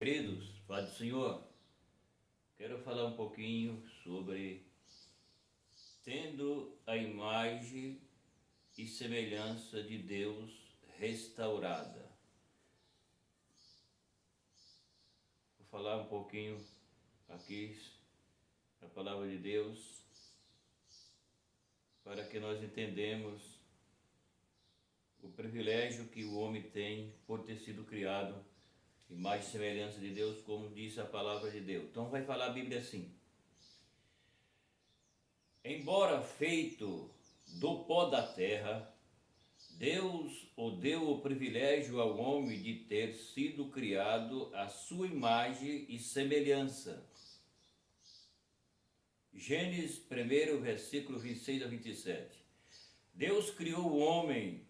Queridos, Pai do Senhor, quero falar um pouquinho sobre tendo a imagem e semelhança de Deus restaurada. Vou falar um pouquinho aqui da palavra de Deus para que nós entendamos o privilégio que o homem tem por ter sido criado imagem e semelhança de Deus, como diz a palavra de Deus. Então vai falar a Bíblia assim: embora feito do pó da terra, Deus o deu o privilégio ao homem de ter sido criado à sua imagem e semelhança. Gênesis 1, versículo 26 a 27. Deus criou o homem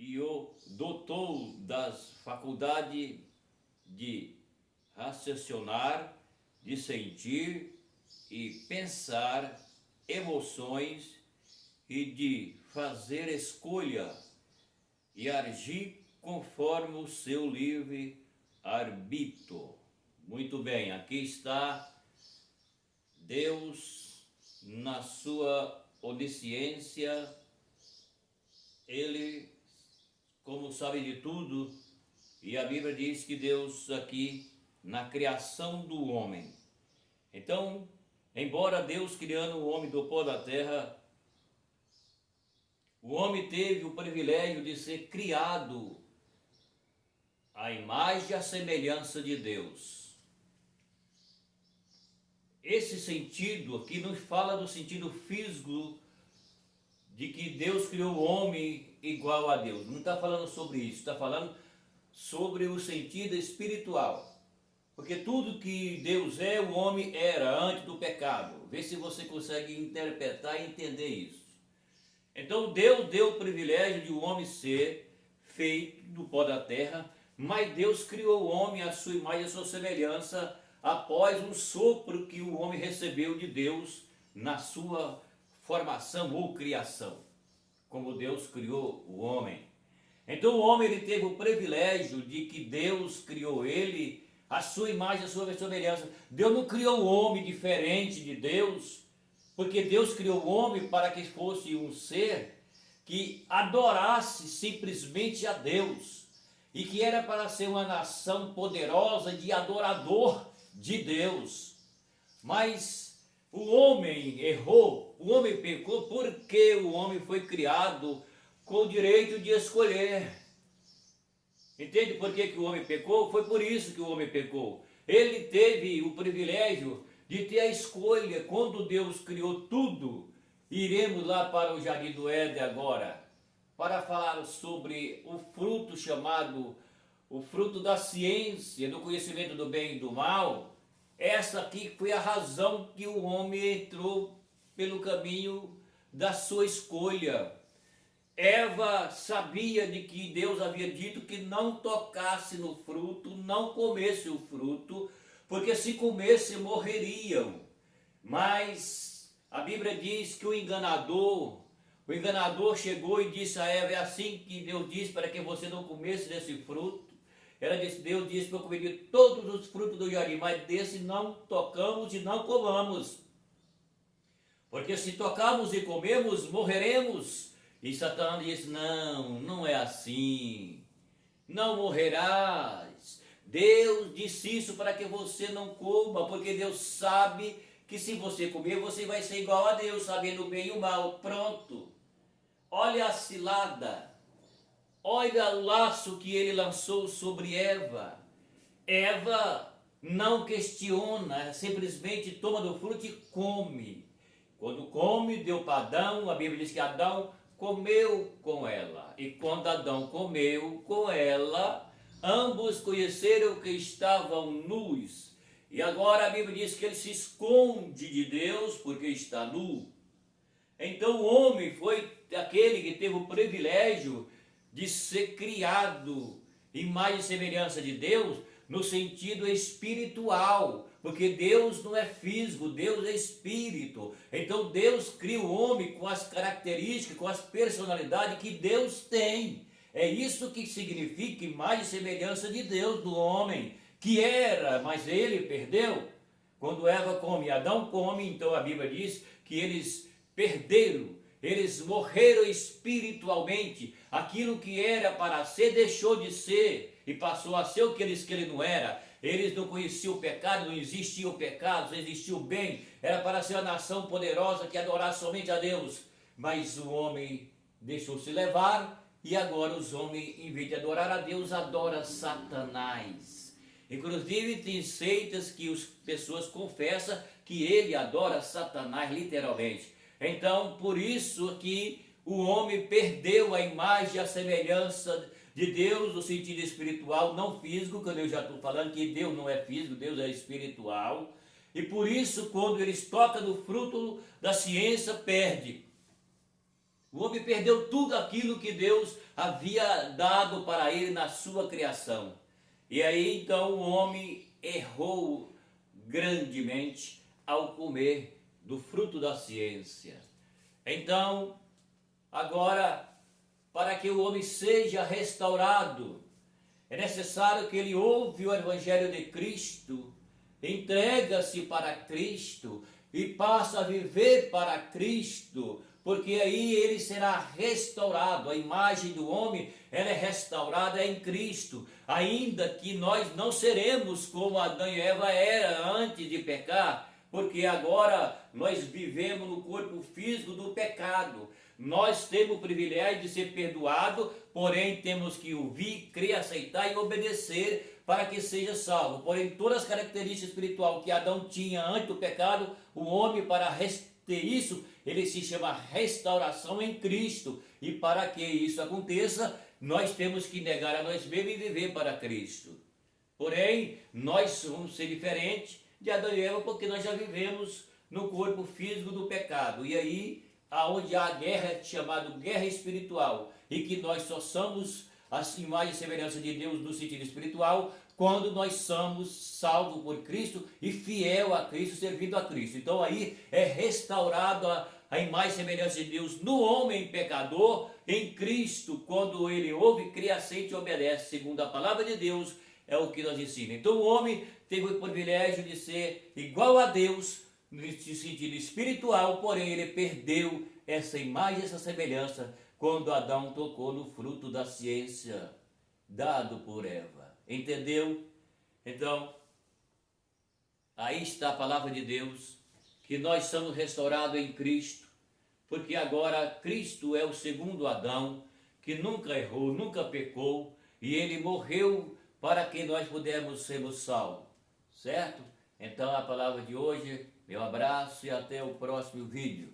e o dotou das faculdades de raciocinar, de sentir e pensar, emoções e de fazer escolha e agir conforme o seu livre arbítrio. Muito bem, aqui está Deus na sua onisciência. Ele, como sabe de tudo, e a Bíblia diz que Deus aqui na criação do homem. Então, embora Deus criando o homem do pó da terra, o homem teve o privilégio de ser criado à imagem e à semelhança de Deus. Esse sentido aqui nos fala do sentido físico de que Deus criou o homem igual a Deus. Não está falando sobre isso, está falando sobre o sentido espiritual. Porque tudo que Deus é, o homem era antes do pecado. Vê se você consegue interpretar e entender isso. Então Deus deu o privilégio de o homem ser feito do pó da terra, mas Deus criou o homem à sua imagem e à sua semelhança após um sopro que o homem recebeu de Deus na sua formação ou criação, como Deus criou o homem. Então o homem ele teve o privilégio de que Deus criou ele a sua imagem, a sua semelhança. Deus não criou o homem diferente de Deus, porque Deus criou o homem para que fosse um ser que adorasse simplesmente a Deus, e que era para ser uma nação poderosa de adorador de Deus. Mas o homem errou, o homem pecou, porque o homem foi criado com o direito de escolher. Entende por que o homem pecou? Foi por isso que o homem pecou. Ele teve o privilégio de ter a escolha. Quando Deus criou tudo, iremos lá para o Jardim do Éden agora, para falar sobre o fruto chamado o fruto da ciência, do conhecimento do bem e do mal. Essa aqui foi a razão que o homem entrou pelo caminho da sua escolha. Eva sabia de que Deus havia dito que não tocasse no fruto, não comesse o fruto, porque se comesse morreriam. Mas a Bíblia diz que o enganador chegou e disse a Eva: é assim que Deus disse para que você não comesse desse fruto. Ela disse: Deus disse para eu comer todos os frutos do jardim, mas desse não tocamos e não comamos. Porque se tocarmos e comermos, morreremos. E Satanás disse: não é assim. Não morrerás. Deus disse isso para que você não coma, porque Deus sabe que se você comer, você vai ser igual a Deus, sabendo o bem e o mal. Pronto. Olha a cilada. Olha o laço que ele lançou sobre Eva. Eva não questiona, simplesmente toma do fruto e come. Quando come, deu para Adão. A Bíblia diz que Adão comeu com ela. E quando Adão comeu com ela, ambos conheceram que estavam nus. E agora a Bíblia diz que ele se esconde de Deus porque está nu. Então o homem foi aquele que teve o privilégio de ser criado imagem e semelhança de Deus no sentido espiritual, porque Deus não é físico, Deus é espírito. Então Deus cria o homem com as características, com as personalidades que Deus tem. É isso que significa imagem e semelhança de Deus do homem, que era, mas ele perdeu. Quando Eva come e Adão come, então a Bíblia diz que eles perderam, eles morreram espiritualmente. Aquilo que era para ser deixou de ser e passou a ser o que ele não era. Eles não conheciam o pecado, não existia o pecado, só existia o bem. Era para ser uma nação poderosa que adorasse somente a Deus. Mas o homem deixou-se levar e agora os homens, em vez de adorar a Deus, adoram Satanás. Inclusive tem seitas que as pessoas confessam que ele adora Satanás literalmente. Então, por isso que o homem perdeu a imagem e a semelhança de Deus no sentido espiritual, não físico, quando eu já estou falando que Deus não é físico, Deus é espiritual. E por isso, quando eles tocam no fruto da ciência, perde. O homem perdeu tudo aquilo que Deus havia dado para ele na sua criação. E aí então o homem errou grandemente ao comer do fruto da ciência. Então, agora, para que o homem seja restaurado, é necessário que ele ouve o Evangelho de Cristo, entrega-se para Cristo e passa a viver para Cristo, porque aí ele será restaurado. A imagem do homem, ela é restaurada em Cristo, ainda que nós não seremos como Adão e Eva eram antes de pecar, porque agora nós vivemos no corpo físico do pecado. Nós temos o privilégio de ser perdoado, porém temos que ouvir, crer, aceitar e obedecer para que seja salvo. Porém, todas as características espirituais que Adão tinha antes do pecado, o homem, para ter isso, ele se chama restauração em Cristo. E para que isso aconteça, nós temos que negar a nós mesmos e viver para Cristo. Porém, nós vamos ser diferentes de Adão e Eva, porque nós já vivemos no corpo físico do pecado. E aí, aonde há a guerra, chamada guerra espiritual, e que nós só somos a imagem e semelhança de Deus no sentido espiritual, quando nós somos salvos por Cristo e fiel a Cristo, servindo a Cristo. Então aí é restaurado a imagem e semelhança de Deus no homem pecador, em Cristo, quando ele ouve, crê, aceita e obedece, segundo a palavra de Deus, é o que nos ensina. Então o homem teve o privilégio de ser igual a Deus, no sentido espiritual, porém ele perdeu essa imagem, essa semelhança, quando Adão tocou no fruto da ciência dado por Eva. Entendeu? Então, aí está a palavra de Deus, que nós somos restaurados em Cristo, porque agora Cristo é o segundo Adão, que nunca errou, nunca pecou, e ele morreu para que nós pudéssemos sermos salvos. Certo? Então a palavra de hoje, meu abraço e até o próximo vídeo.